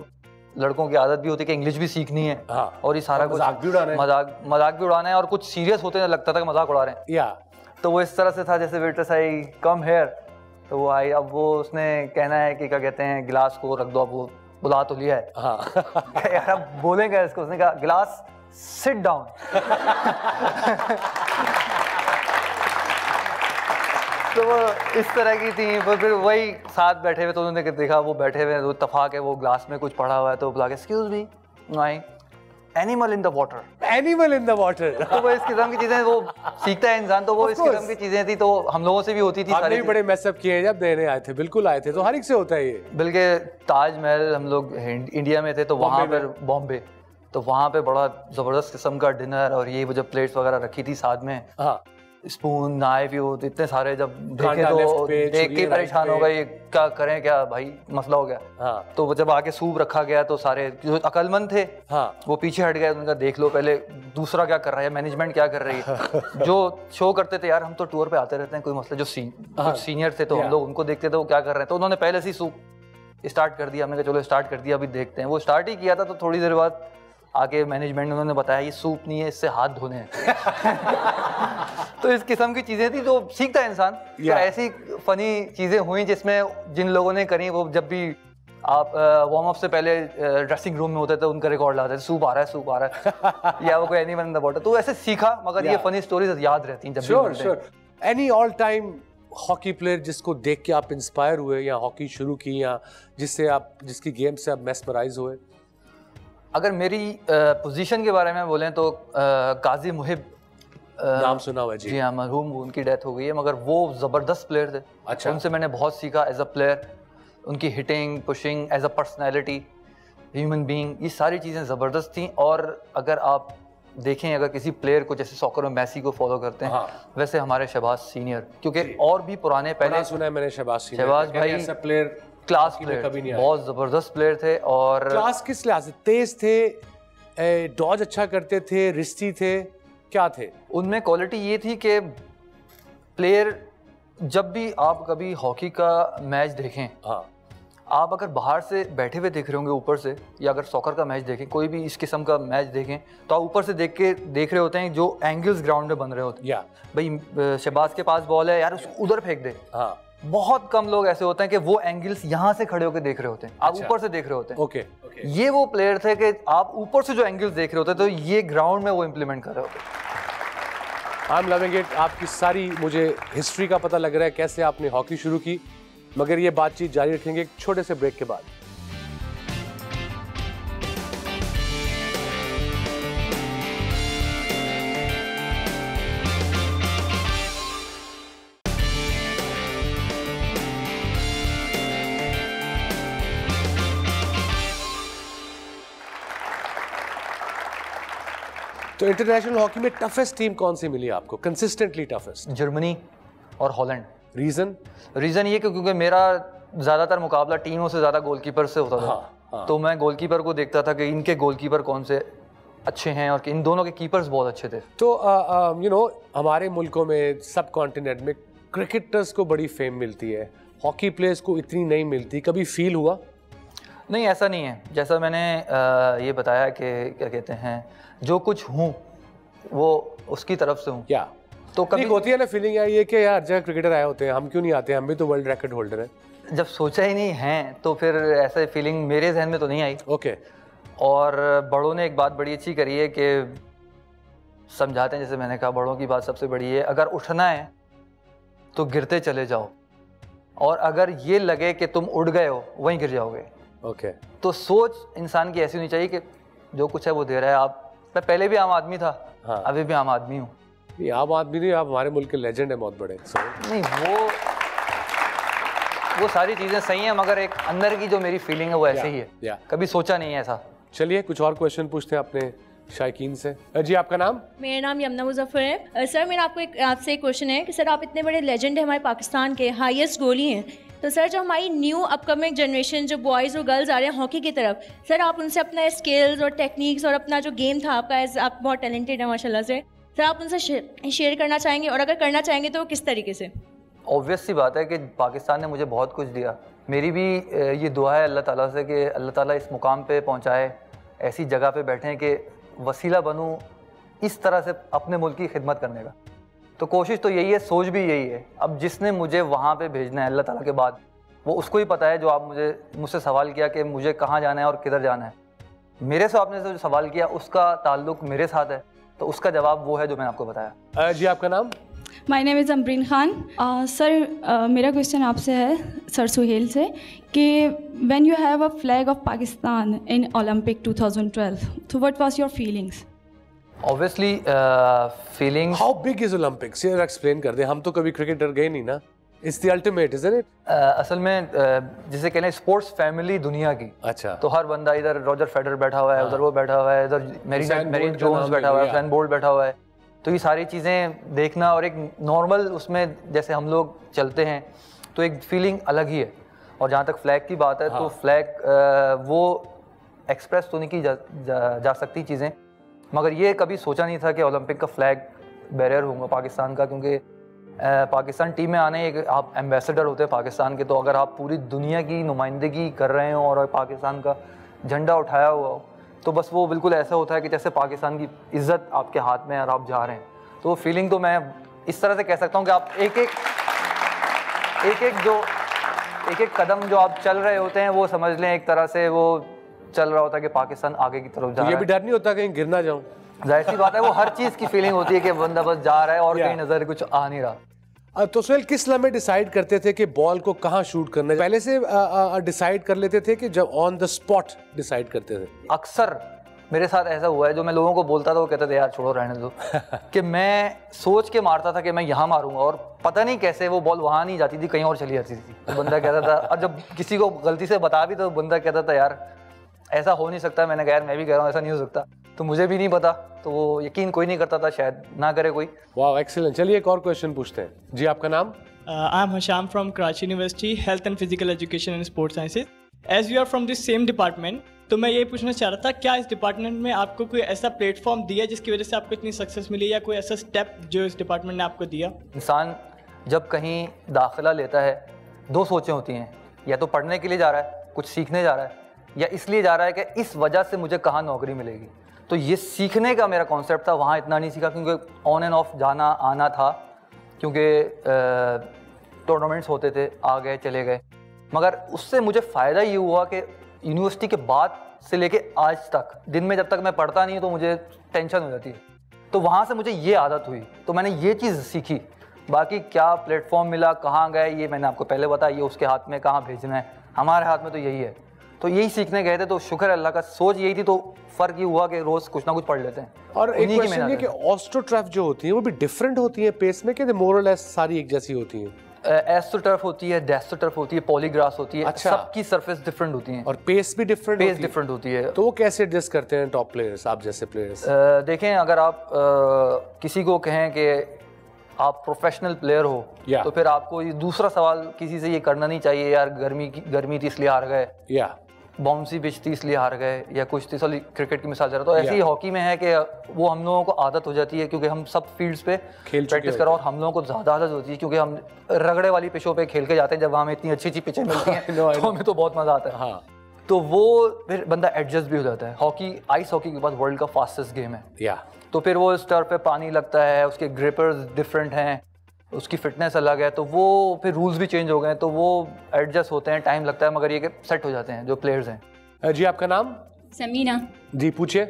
लड़कों की आदत भी होती है कि इंग्लिश भी सीखनी है। हाँ, और ये सारा कुछ मजाक भी उड़ाना है, और कुछ सीरियस होते हैं, लगता था कि मजाक उड़ा रहे हैं। या तो वो इस तरह से था जैसे वेट्रेस आई, कम हेयर, तो वो आई, अब वो उसने कहना है कि क्या कहते हैं, गिलास को रख दो, अब वो बुला तो लिया है। हाँ। यार अब बोलेंगे इसको, उसने कहा गिलास सिट डाउन। तो वो इस तरह की थी। फिर वही साथ बैठे हुए, तो उन्होंने देखा वो बैठे हुए, तो इत्तेफाक है वो ग्लास में कुछ पड़ा हुआ है, तो बुला के excuse me, I animal in the water, animal in the water. तो वो इस किस्म की चीजें वो सीखता है इंसान, तो वो इस किस्म की चीजें थी, तो हम लोगों से भी होती थी। हमने भी बड़े मैसअप किए हैं जब देने आए थे, बिल्कुल आए थे, तो हर एक से होता है ये। बल्कि ताजमहल हम लोग इंडिया में थे, तो वहाँ पर बॉम्बे, तो वहाँ पे बड़ा जबरदस्त किस्म का डिनर, और ये वो जब प्लेट्स वगैरह रखी थी साथ में, हाँ, स्पून नाइफ भी होते इतने सारे, जब देखे तो देख के परेशान हो गए, क्या करें, क्या भाई मसला हो गया। हाँ, तो वो जब आके सूप रखा गया, तो सारे जो अकलमंद थे, हाँ, वो पीछे हट गए, उनका देख लो पहले दूसरा क्या कर रहा है, मैनेजमेंट क्या कर रही है। जो शो करते थे, यार हम तो टूर पे आते रहते हैं, कोई मसला, जो कुछ सीनियर थे तो हम लोग उनको देखते थे वो क्या कर रहे हैं, तो उन्होंने पहले से ही सूप स्टार्ट कर दिया। हमने कहा चलो स्टार्ट कर दिया, अभी देखते हैं। वो स्टार्ट ही किया था, तो थोड़ी देर बाद आके मैनेजमेंट ने उन्होंने बताया ये सूप नहीं है, इससे हाथ धोने हैं। तो इस किस्म की चीज़ें थी, तो सीखता है इंसान। तो ऐसी फनी चीज़ें हुई जिसमें जिन लोगों ने करी, वो जब भी आप वार्म अप से पहले ड्रेसिंग रूम में होते थे, उनका रिकॉर्ड लाते थे, सूप आ रहा है, सूप आ रहा है, या वो कोई एनिमल इन द वाटर, तो ऐसे सीखा। मगर ये फनी स्टोरीज याद रहती हैं जब भी मिलते हैं। Any all time hockey player जिसको देख के आप इंस्पायर हुए, या हॉकी शुरू की, या जिसकी गेम से आप मेस्मराइज हुए? अगर मेरी पोजीशन के बारे में बोलें तो काजी मुहिब, नाम सुना हुआ जी। जी हाँ, मरहूम, उनकी डेथ हो गई है, मगर वो ज़बरदस्त प्लेयर थे। अच्छा। उनसे मैंने बहुत सीखा एज अ प्लेयर, उनकी hitting, pushing, as a personality, human being, ये सारी चीज़ें ज़बरदस्त थी। और अगर आप देखें, अगर किसी प्लेयर को, जैसे सॉकर में मैसी को फॉलो करते हैं, वैसे हमारे शहबाज सीनियर, क्योंकि और भी पुराने पहले सुना है मैंने शहबाज भाई ऐसा प्लेयर, क्लास प्लेयर, बहुत ज़बरदस्त प्लेयर थे। और क्लास किस लिहाज से? तेज थे, डॉज अच्छा करते थे, रिस्टी थे, क्या थे उनमें? क्वालिटी ये थी कि प्लेयर, जब भी आप कभी हॉकी का मैच देखें, हाँ, आप अगर बाहर से बैठे हुए देख रहे होंगे ऊपर से, या अगर सॉकर का मैच देखें, कोई भी इस किस्म का मैच देखें, तो आप ऊपर से देख रहे होते हैं जो एंगल्स ग्राउंड में बन रहे होते हैं। भाई शहबाज के पास बॉल है, यार उसको उधर फेंक दे, हाँ, बहुत कम लोग ऐसे होते हैं कि वो एंगल्स यहाँ से खड़े होकर देख रहे होते हैं, आप ऊपर से देख रहे होते हैं। ओके ये वो प्लेयर थे कि आप ऊपर से जो एंगल्स देख रहे होते तो ये ग्राउंड में वो इम्प्लीमेंट कर रहे होते। I am loving it. आपकी सारी मुझे हिस्ट्री का पता लग रहा है, कैसे आपने हॉकी शुरू की, मगर ये बातचीत जारी रखेंगे एक छोटे से ब्रेक के बाद। तो इंटरनेशनल हॉकी में टफेस्ट टीम कौन सी मिली आपको, कंसिस्टेंटली टफेस्ट? जर्मनी और हॉलैंड। रीजन ये क्योंकि मेरा ज़्यादातर मुकाबला टीमों से ज़्यादा गोलकीपर से होता था। हाँ। तो मैं गोलकीपर को देखता था कि इनके गोलकीपर कौन से अच्छे हैं और कि इन दोनों के कीपर्स बहुत अच्छे थे। तो यू नो हमारे मुल्कों में, सब कॉन्टिनेंट में क्रिकेटर्स को बड़ी फेम मिलती है, हॉकी प्लेयर्स को इतनी नहीं मिलती, कभी फील हुआ? नहीं, ऐसा नहीं है। जैसा मैंने ये बताया कि क्या कहते हैं, जो कुछ हूँ वो उसकी तरफ से हूँ। क्या तो कभी होती है ना फीलिंग यार ये कि यार जब क्रिकेटर आए होते हैं हम क्यों नहीं आते, हम भी तो वर्ल्ड रिकॉर्ड होल्डर हैं। जब सोचा ही नहीं है तो फिर ऐसा फीलिंग मेरे जहन में तो नहीं आई। ओके। और बड़ों ने एक बात बड़ी अच्छी करी है कि समझाते हैं, जैसे मैंने कहा बड़ों की बात सबसे बड़ी है, अगर उठना है तो गिरते चले जाओ, और अगर ये लगे कि तुम उड़ गए हो वहीं गिर जाओगे। ओके। तो सोच इंसान की ऐसी होनी चाहिए कि जो कुछ है वो दे रहा है। आप, मैं पहले भी आम आदमी था, हाँ। अभी भी आम आदमी हूँ। ये आम आदमी नहीं, आप हमारे मुल्क के लेजेंड है बहुत बड़े। नहीं, वो सारी चीज़ें सही हैं, मगर एक अंदर की जो मेरी फीलिंग है वो ऐसे ही है। कभी सोचा नहीं है ऐसा। चलिए कुछ और क्वेश्चन पूछते हैं अपने शायकीन से। जी आपका नाम? मेरा नाम यमुना मुजफ्फर है। सर मेरा आपसे एक क्वेश्चन है कि सर आप इतने बड़े लेजेंड हैं, हमारे पाकिस्तान के हाईएस्ट गोली हैं, तो सर जो हमारी न्यू अपकमिंग जनरेशन जो बॉयज़ और गर्ल्स आ रहे हैं हॉकी की तरफ, सर आप उनसे अपना स्किल्स और टेक्निक्स और अपना जो गेम था आपका, आप बहुत टैलेंटेड है माशाल्लाह से, सर आप उनसे शेयर करना चाहेंगे, और अगर करना चाहेंगे तो किस तरीके से? ऑब्वियस सी बात है कि पाकिस्तान ने मुझे बहुत कुछ दिया। मेरी भी ये दुआ है अल्लाह ताला से कि अल्लाह ताला इस मुकाम पे पहुंचाए, ऐसी जगह पे बैठें कि वसीला बनूं इस तरह से अपने मुल्क की खिदमत करने का। तो कोशिश तो यही है, सोच भी यही है। अब जिसने मुझे वहाँ पे भेजना है अल्लाह ताला के बाद, वो उसको ही पता है। जो आप मुझसे सवाल किया कि मुझे कहाँ जाना है और किधर जाना है, मेरे से आपने जो सवाल किया उसका ताल्लुक मेरे साथ है, तो उसका जवाब वो है जो मैंने आपको बताया। जी आपका नाम? My name is Amreen Khan. Sir मेरा क्वेश्चन आपसे है, सर सुहेल से, कि when you have a flag of Pakistan in Olympic 2012, तो what was your feelings? Obviously feelings. How big is Olympics? यार एक्सप्लेन कर दे, हम तो कभी क्रिकेटर गए नहीं ना। It's the ultimate, isn't it? असल में जिसे कहते हैं स्पोर्ट्स फैमिली दुनिया की। अच्छा। तो हर बंदा, इधर रॉजर फेडरर बैठा हुआ है, उधर वो बैठा हुआ है, इधर मेरीन जोन्स बैठा हुआ है, उसेन बोल्ट बैठा हुआ है। तो ये सारी चीज़ें देखना और एक नॉर्मल उसमें जैसे हम लोग चलते हैं तो एक फीलिंग अलग ही है। और जहाँ तक फ्लैग की बात है, तो फ्लैग वो एक्सप्रेस तो नहीं की जा सकती चीज़ें, मगर ये कभी सोचा नहीं था कि ओलंपिक का फ्लैग बैरियर होगा पाकिस्तान का, क्योंकि पाकिस्तान टीम में आने एक आप एम्बेसडर होते हैं पाकिस्तान के। तो अगर आप पूरी दुनिया की नुमाइंदगी कर रहे हो और पाकिस्तान का झंडा उठाया हुआ हो, तो बस वो बिल्कुल ऐसा होता है कि जैसे पाकिस्तान की इज़्ज़त आपके हाथ में है और आप जा रहे हैं। तो वो फीलिंग तो मैं इस तरह से कह सकता हूँ कि आप एक एक कदम जो आप चल रहे होते हैं, वो समझ लें एक तरह से वो चल रहा होता है कि पाकिस्तान आगे की तरफ जा रहा है। ये भी डर नहीं होता कहीं गिर ना जाऊं? जाहिर सी बात है, वो हर चीज़ की फीलिंग होती है कि बंदा बस जा रहा है और कहीं नज़र कुछ आ नहीं रहा। तो सुहेल, किस लम्हे डिसाइड करते थे कि बॉल को कहाँ शूट करना है? पहले से डिसाइड कर लेते थे कि जब ऑन द स्पॉट डिसाइड करते थे? अक्सर मेरे साथ ऐसा हुआ है, जो मैं लोगों को बोलता था वो कहते थे यार छोड़ो रहने दो कि मैं सोच के मारता था कि मैं यहाँ मारूंगा, और पता नहीं कैसे वो बॉल वहाँ नहीं जाती थी, कहीं और चली जाती थी। तो बंदा कहता था, और जब किसी को गलती से बता भी तो बंदा कहता था यार ऐसा हो नहीं सकता। मैंने कहा यार मैं भी कह रहा हूँ ऐसा नहीं हो सकता, तो मुझे भी नहीं पता, तो वो यकीन कोई नहीं करता था, शायद ना करे कोई। वाह, एक्सीलेंट। चलिए एक और क्वेश्चन पूछते हैं। जी आपका नाम? I am Hasham from Karachi university, health and physical education and sports sciences. As you are from this same department, तो मैं ये पूछना चाह रहा था, क्या इस डिपार्टमेंट में आपको कोई ऐसा प्लेटफॉर्म दिया जिसकी वजह से आपको इतनी सक्सेस मिली, या कोई ऐसा स्टेप जो इस डिपार्टमेंट ने आपको दिया? इंसान जब कहीं दाखिला लेता है, दो सोचें होती हैं, या तो पढ़ने के लिए जा रहा है, कुछ सीखने जा रहा है, या इसलिए जा रहा है कि इस वजह से मुझे कहाँ नौकरी मिलेगी। तो ये सीखने का मेरा कॉन्सेप्ट था, वहाँ इतना नहीं सीखा क्योंकि ऑन एंड ऑफ जाना आना था, क्योंकि टूर्नामेंट्स होते थे, आ गए चले गए, मगर उससे मुझे फ़ायदा ये हुआ कि यूनिवर्सिटी के बाद से लेके आज तक दिन में जब तक मैं पढ़ता नहीं तो मुझे टेंशन हो जाती है, तो वहाँ से मुझे ये आदत हुई, तो मैंने ये चीज़ सीखी। बाकी क्या प्लेटफॉर्म मिला, कहाँ गए, ये मैंने आपको पहले बताया, ये उसके हाथ में कहाँ भेजना है, हमारे हाथ में तो यही है। तो यही सीखने गए थे, तो शुक्र अल्लाह का, सोच यही थी, तो फ़र्क ये हुआ कि रोज़ कुछ ना कुछ पढ़ लेते हैं। और एक क्वेश्चन ये कि ऑस्ट्रोटर्फ जो होती है वो भी डिफरेंट होती है पेस में, कि मोर और लेस सारी एक जैसी होती हैं? एस्ट्रोटर्फ होती है, डेस्ट्रोटर्फ होती है, पॉलीग्रास होती है। अच्छा। सबकी सरफेस डिफरेंट होती है और पेस भी डिफरेंट होती है। तो वो कैसे एडजस्ट करते हैं टॉप प्लेयर्स, आप जैसे प्लेयर्स? देखें, अगर आप किसी को कहें कि आप प्रोफेशनल प्लेयर हो, तो फिर आपको ये दूसरा सवाल किसी से ये करना नहीं चाहिए, यार गर्मी थी इसलिए हार गए, या बाउंसी पिच थी इसलिए हार गए, या कुछ थी, सॉरी क्रिकेट की मिसाल दे रहा, तो ऐसे ही हॉकी में है कि वो हम लोगों को आदत हो जाती है, क्योंकि हम सब फील्ड्स पे प्रैक्टिस करो, और हम लोगों को ज़्यादा आदत होती है क्योंकि हम रगड़े वाली पिचों पे खेल के जाते हैं, जब हमें इतनी अच्छी अच्छी पिचें मिलती हैं तो हमें तो बहुत मज़ा आता है। तो वो फिर बंदा एडजस्ट भी हो जाता है। हॉकी, आइस हॉकी के बाद वर्ल्ड का फास्टेस्ट गेम है, तो फिर वो इस टर्फ पे पानी लगता है, उसके ग्रिपर्स डिफरेंट हैं, उसकी फिटनेस अलग है, तो वो फिर रूल्स भी चेंज हो गए, तो वो एडजस्ट होते हैं, टाइम लगता है, मगर ये कि सेट हो जाते हैं जो प्लेयर्स हैं। जी, आपका नाम? समीना जी, पूछिए।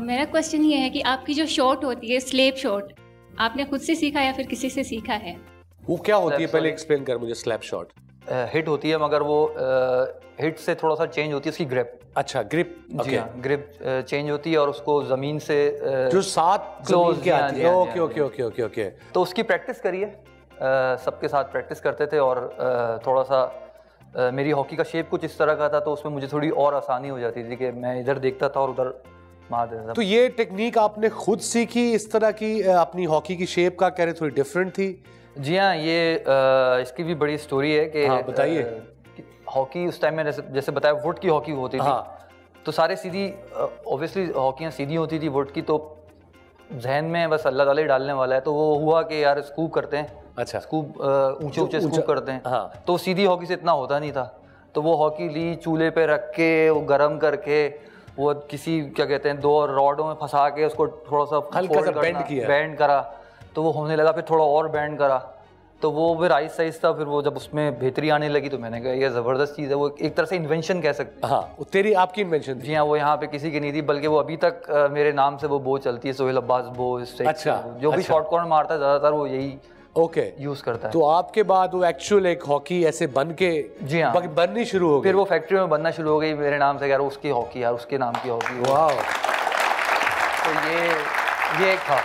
मेरा क्वेश्चन ये है कि आपकी जो शॉट होती है, स्लैप शॉट, आपने खुद से सीखा या फिर किसी से सीखा है? वो क्या होती है, पहले एक्सप्लेन कर मुझे। स्लैप शॉट हिट होती है, मगर वो हिट से थोड़ा सा चेंज होती है उसकी ग्रिप। अच्छा, ग्रिप। जी हाँ, ग्रिप चेंज होती है, और उसको ज़मीन से जो साथ जमीन के आती है। Okay okay okay okay okay. तो उसकी प्रैक्टिस करिए, सबके साथ प्रैक्टिस करते थे, और थोड़ा सा मेरी हॉकी का शेप कुछ इस तरह का था, तो उसमें मुझे थोड़ी और आसानी हो जाती थी कि मैं इधर देखता था और उधर मार देता था। तो ये टेक्निक आपने खुद सीखी इस तरह की? अपनी हॉकी की शेप का कह रहे थोड़ी डिफरेंट थी? जी हाँ, ये इसकी भी बड़ी स्टोरी है कि बताइए। हॉकी उस टाइम में जैसे बताया वुड की हॉकी होती थी, तो सारे सीधी, ऑब्वियसली हॉकियाँ सीधी होती थी वुड की, तो जहन में बस अल्लाह ताला ही डालने वाला है, तो वो हुआ कि यार स्कूप करते हैं। अच्छा। स्कूप ऊंचे स्कूप करते हैं। तो सीधी हॉकी से इतना होता नहीं था, तो वो हॉकी ली, चूल्हे पे रख के वो गर्म करके, वो किसी क्या कहते हैं 2 रॉडों में फंसा के उसको थोड़ा सा हल्का सा बैंड करा, तो वो होने लगा, फिर थोड़ा और बैंड करा, तो वो फिर आहिस्ता, फिर वो जब उसमें बेहतरी आने लगी, तो मैंने कहा ये ज़बरदस्त चीज़ है। वो एक तरह से इन्वेंशन कह सकते हैं। हाँ, तेरी आपकी इन्वेंशन? जी हाँ, वो यहाँ पे किसी की नहीं थी, बल्कि वो अभी तक मेरे नाम से वो बो चलती है, सोहेल अब्बास बो। अच्छा। जो भी शॉर्ट कॉर्नर मारता है ज़्यादातर वो यही यूज करता है। तो आपके बाद वो एक्चुअल एक हॉकी ऐसे बन के, जी हाँ, बननी शुरू हो गई। फिर वो फैक्ट्री में बनना शुरू हो गई मेरे नाम से, यार उसकी हॉकी, यार उसके नाम की हॉकी। वाह। तो ये एक था।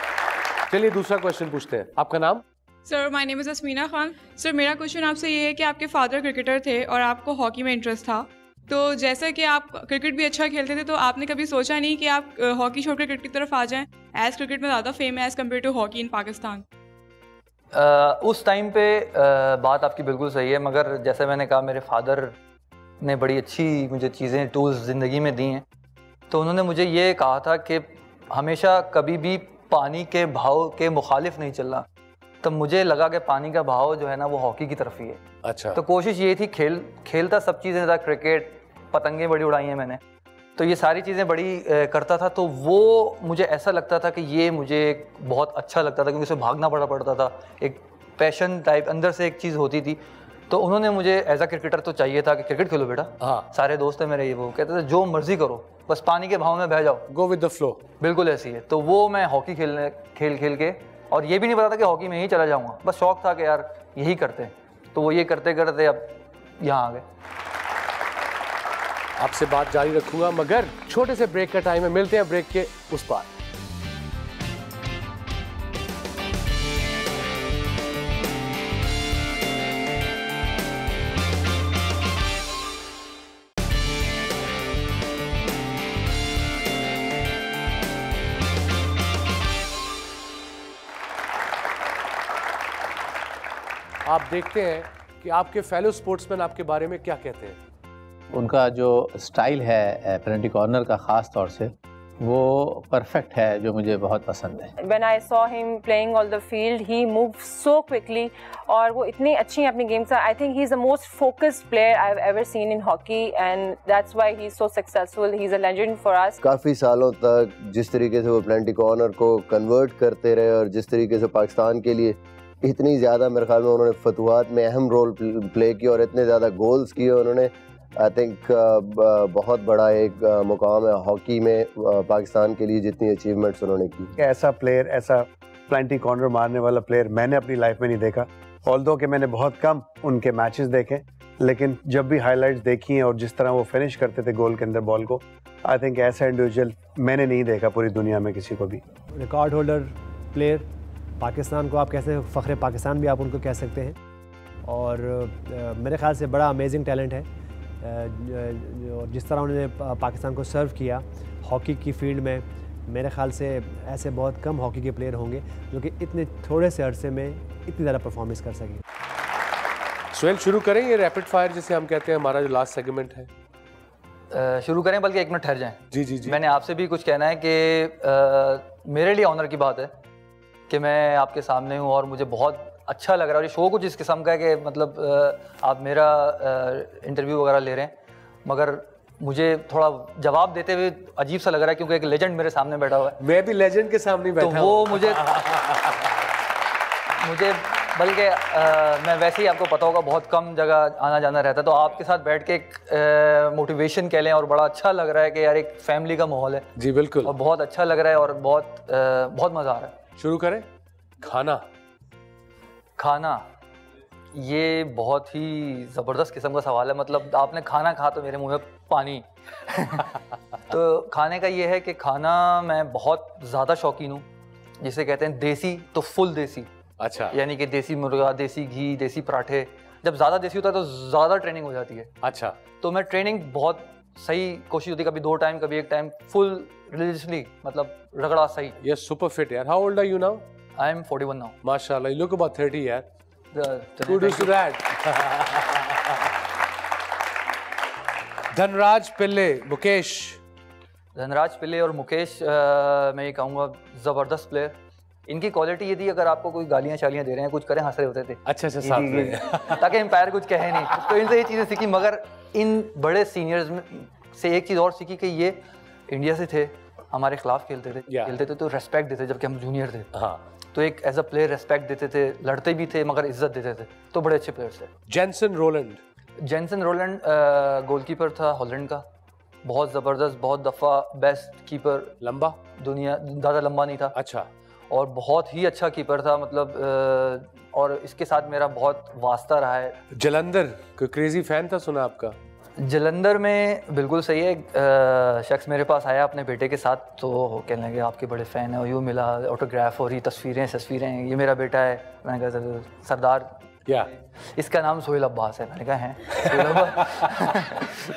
चलिए दूसरा क्वेश्चन पूछते हैं। आपका नाम? Sir, my name is Asmina Khan. Sir, मेरा क्वेश्चन आपसे ये है कि आपके फादर क्रिकेटर थे और आपको हॉकी में इंटरेस्ट था, तो जैसे कि आप क्रिकेट भी अच्छा खेलते थे, तो आपने कभी सोचा नहीं कि आप हॉकी छोड़ कर क्रिकेट की तरफ आ जाएं? एज क्रिकेट में ज़्यादा फेम है as compared to hockey in Pakistan. उस टाइम पे बात आपकी बिल्कुल सही है, मगर जैसे मैंने कहा मेरे फादर ने बड़ी अच्छी मुझे चीज़ें, टूल्स ज़िंदगी में दी हैं, तो उन्होंने मुझे ये कहा था कि हमेशा कभी भी पानी के भाव के मुखालिफ नहीं चलना। तो मुझे लगा कि पानी का भाव जो है ना वो हॉकी की तरफ ही है। अच्छा। तो कोशिश ये थी, खेलता सब चीज़ें था, क्रिकेट, पतंगे बड़ी उड़ाई हैं मैंने, तो ये सारी चीज़ें बड़ी करता था, तो वो मुझे ऐसा लगता था कि ये मुझे बहुत अच्छा लगता था, क्योंकि उसे भागना बड़ा पड़ता था, एक पैशन टाइप अंदर से एक चीज़ होती थी। तो उन्होंने मुझे एज अ क्रिकेटर तो चाहिए था कि क्रिकेट खेलो बेटा। हाँ। सारे दोस्त हैं मेरे, ये वो कहते थे जो मर्जी करो, बस पानी के भाव में बह जाओ, गो विद द फ्लो। बिल्कुल ऐसी है। तो वो मैं हॉकी खेल के, और ये भी नहीं पता था कि हॉकी में ही चला जाऊँगा, बस शौक था कि यार यही करते हैं, तो वो ये करते करते अब यहाँ आ गए। आपसे बात जारी रखूंगा, मगर छोटे से ब्रेक का टाइम है, मिलते हैं ब्रेक के उस पार। आप देखते हैं कि आपके फेलो स्पोर्ट्समैन आपके बारे में क्या कहते हैं। उनका जो स्टाइल है पेनल्टी कॉर्नर का ख़ास तौर से, वो परफेक्ट है, जो मुझे बहुत पसंद है। When I saw him playing on the field, he moved so quickly, और वो इतनी अच्छी है अपनी गेम से। I think he's the most focused player I've ever seen in hockey, and that's why he's so successful. He's a legend for us. काफ़ी सालों तक जिस तरीके से वो पेनल्टी कॉर्नर को कन्वर्ट करते रहे और जिस तरीके से पाकिस्तान के लिए इतनी ज़्यादा मेरे ख्याल में उन्होंने फतवात में अहम रोल प्ले किया और इतने ज़्यादा गोल्स किए उन्होंने। आई थिंक बहुत बड़ा एक मुकाम है हॉकी में पाकिस्तान के लिए जितनी अचीवमेंट्स उन्होंने की। ऐसा प्लेयर, ऐसा प्लेंटी कॉर्नर मारने वाला प्लेयर मैंने अपनी लाइफ में नहीं देखा। ऑल्दो कि मैंने बहुत कम उनके मैचेस देखे, लेकिन जब भी हाइलाइट्स देखी हैं और जिस तरह वो फिनिश करते थे गोल के अंदर बॉल को, आई थिंक ऐसा इंडिविजुअल मैंने नहीं देखा पूरी दुनिया में किसी को भी। रिकॉर्ड होल्डर प्लेयर पाकिस्तान को आप कैसे फ़ख्र पाकिस्तान भी आप उनको कह सकते हैं, और मेरे ख्याल से बड़ा अमेजिंग टैलेंट है। और जिस तरह उन्होंने पाकिस्तान को सर्व किया हॉकी की फील्ड में, मेरे ख्याल से ऐसे बहुत कम हॉकी के प्लेयर होंगे जो कि इतने थोड़े से अरसे में इतनी ज़्यादा परफॉर्मेंस कर सकें। सुहेल शुरू करें ये रैपिड फायर जिसे हम कहते हैं, हमारा जो लास्ट सेगमेंट है? शुरू करें, बल्कि 1 मिनट ठहर जाएं। जी जी जी। मैंने आपसे भी कुछ कहना है कि मेरे लिए ऑनर की बात है कि मैं आपके सामने हूँ और मुझे बहुत अच्छा लग रहा है। और ये शो कुछ इस किस्म का है कि मतलब आप मेरा इंटरव्यू वगैरह ले रहे हैं, मगर मुझे थोड़ा जवाब देते हुए अजीब सा लग रहा है क्योंकि एक लेजेंड मेरे सामने बैठा हुआ है। मैं भी लेजेंड के सामने बैठा हूं। तो वो मुझे बल्कि मैं वैसे ही आपको पता होगा बहुत कम जगह आना जाना रहता है, तो आपके साथ बैठ के एक मोटिवेशन कह लें और बड़ा अच्छा लग रहा है कि यार एक फैमिली का माहौल है। जी बिल्कुल, और बहुत अच्छा लग रहा है और बहुत मज़ा आ रहा है। शुरू करें। खाना ये बहुत ही ज़बरदस्त किस्म का सवाल है। मतलब आपने खाना कहा तो मेरे मुंह में पानी तो खाने का ये है कि खाना मैं बहुत ज़्यादा शौकीन हूँ, जिसे कहते हैं देसी तो फुल देसी। अच्छा, यानी कि देसी मुर्गा, देसी घी, देसी पराठे। जब ज़्यादा देसी होता है तो ज़्यादा ट्रेनिंग हो जाती है। अच्छा, तो मैं ट्रेनिंग बहुत सही कोशिश होती है, कभी 2 टाइम कभी 1 टाइम, फुल रिलीजियसली, मतलब रगड़ा सही। ये सुपर फिट यार। How old are you now? I am 41 now. माशाल्लाह, यू लुक अबाउट 30 यार। Kudos to that. Dhanraj Pillay, Mukesh. Dhanraj Pillay और मुकेश मैं ये कहूँगा ज़बरदस्त प्लेयर। इनकी क्वालिटी ये थी, अगर आपको कोई गालियाँ शालियाँ दे रहे हैं, कुछ करें, हंस रहे होते थे। अच्छा अच्छा, साथ में ताकि एम्पायर कुछ कहे नहीं। तो इनसे ये चीज़ें सीखी। मगर इन बड़े सीनियर्स से एक चीज़ और सीखी कि ये इंडिया से थे, हमारे खिलाफ खेलते थे तो रेस्पेक्ट देते जबकि हम जूनियर थे। हाँ, तो एक एज अ प्लेयर रेस्पेक्ट देते थे, लड़ते भी थे मगर इज्जत देते थे। तो बड़े अच्छे प्लेयर्स थे। जेंसन रोलैंड गोलकीपर था हॉलैंड का, बहुत ज़बरदस्त, बहुत दफ़ा बेस्ट कीपर। लंबा, दुनिया ज़्यादा लंबा नहीं था। अच्छा, और बहुत ही अच्छा कीपर था। मतलब और इसके साथ मेरा बहुत वास्ता रहा है। जलंधर, कोई क्रेजी फैन था सुना आपका? जलंधर में बिल्कुल सही है। एक शख्स मेरे पास आया अपने बेटे के साथ, तो कहने लगे आपके बड़े फ़ैन हैं, और यूँ मिला, ऑटोग्राफ हो रही, तस्वीरें, ये मेरा बेटा है। मैंने कहा सरदार क्या, इसका नाम सोहेल अब्बास है। मैंने कहा है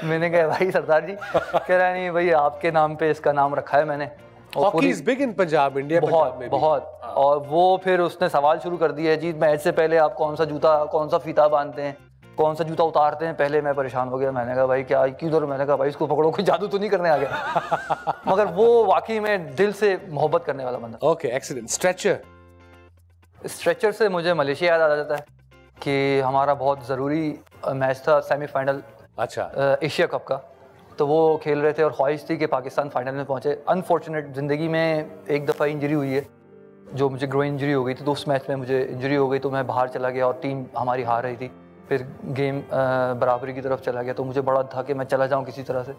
मैंने कहा भाई सरदार जी, कह रहा नहीं भाई आपके नाम पे इसका नाम रखा है मैंने। Hockey is big in Punjab, India बहुत में बहुत। और वो फिर उसने सवाल शुरू कर दिया, जी मैच से पहले आप कौन सा फीता बांधते हैं, कौन सा जूता उतारते हैं पहले। मैं परेशान हो गया। मैंने कहा भाई क्या किधर? मैंने कहा भाई इसको पकड़ो, कोई जादू तो नहीं करने आ गया। मगर वो वाकई में दिल से मोहब्बत करने वाला बंदा। Okay, excellent. स्ट्रेचर से मुझे मलेशिया याद आ जाता है कि हमारा बहुत ज़रूरी मैच था, सेमीफाइनल। अच्छा, एशिया कप का। तो वो खेल रहे थे और ख्वाहिश थी कि पाकिस्तान फाइनल में पहुंचे। अनफॉर्चुनेट ज़िंदगी में एक दफ़ा इंजरी हुई है, जो मुझे ग्रोइन इंजरी हो गई थी। तो उस मैच में मुझे इंजरी हो गई, तो मैं बाहर चला गया और टीम हमारी हार रही थी। फिर गेम बराबरी की तरफ चला गया, तो मुझे बड़ा था कि मैं चला जाऊं किसी तरह से।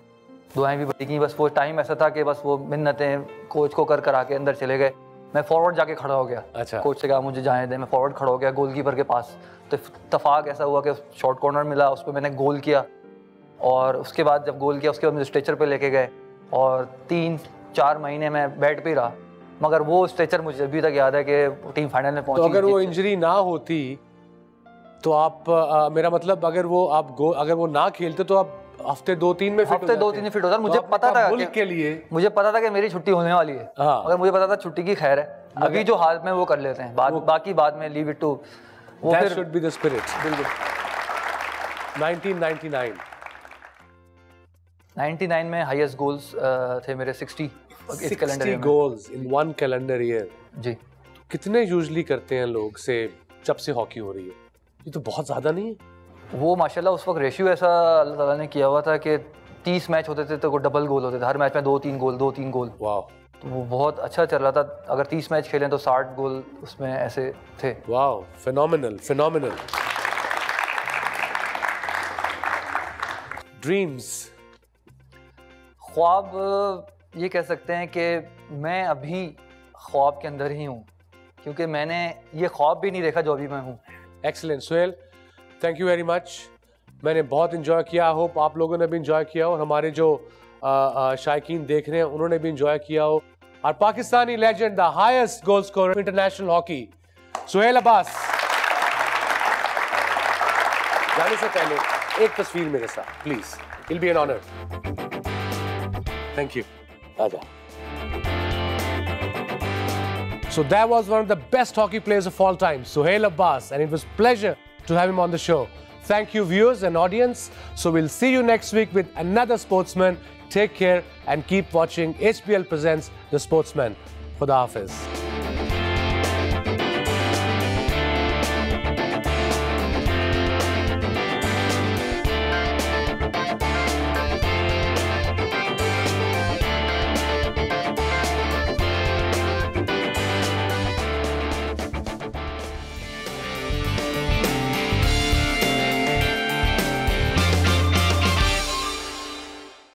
दुआएं भी बड़ी की, बस वो टाइम ऐसा था कि बस वो मिन्नतें कोच को कर आके अंदर चले गए। मैं फॉरवर्ड जाके खड़ा हो गया। अच्छा, कोच से कहा मुझे जाने दें। मैं फॉरवर्ड खड़ा हो गया गोलकीपर के पास। तो इत्तफाक ऐसा हुआ कि शॉर्ट कॉर्नर मिला, उस पर मैंने गोल किया। और उसके बाद जब गोल किया, उसके बाद मुझे स्ट्रेचर पे लेके गए और 3-4 महीने मैं बेड पे रहा। मगर वो स्ट्रेचर मुझे अभी तक याद है कि टीम फाइनल में पहुंची। तो अगर वो इंजरी ना होती तो आप मेरा मतलब अगर वो ना खेलते तो आप हफ्ते 2-3 में फिट होता। मुझे पता था मुल्क के लिए, मुझे पता था कि मेरी छुट्टी होने वाली है। हाँ। अगर मुझे पता था छुट्टी की खैर है, अभी जो हाल में वो कर लेते हैं, बाकी बाद में leave it to. That should be the spirit. बिल्कुल। 99 में हाईएस्ट गोल्स थे मेरे 60 गोल्स इन 1 कैलेंडर ईयर। जी। कितने यूजुअली करते हैं लोग से जब से हॉकी हो रही है? ये तो बहुत ज़्यादा नहीं है। वो माशाल्लाह उस वक्त रेशियो ऐसा अल्लाह ताला ने किया हुआ था कि 30 मैच होते थे तो डबल गोल होते थे हर मैच में, 2-3 गोल। वाह। तो वो बहुत अच्छा चल रहा था। अगर 30 मैच खेलें तो 60 गोल उसमें ऐसे थे। Wow, phenomenal phenomenal. ड्रीम्स, ख्वाब ये कह सकते हैं कि मैं अभी ख्वाब के अंदर ही हूँ, क्योंकि मैंने ये ख्वाब भी नहीं देखा जो अभी मैं हूँ। Excellent Sohail, thank you very much. मैंने बहुत इंजॉय किया, होप आप लोगों ने भी इंजॉय किया और हमारे जो शायकीन देख रहे हैं उन्होंने भी इंजॉय किया हो। और Pakistani legend, the highest goal scorer international hockey, Sohail Abbas. जाने से पहले एक तस्वीर मेरे साथ please, it will be an honour. Thank you. आजा। So that was one of the best hockey players of all time, Suhail Abbas, and it was a pleasure to have him on the show. Thank you, viewers and audience. So we'll see you next week with another sportsman. Take care and keep watching HBL Presents The Sportsman. Khuda Hafiz.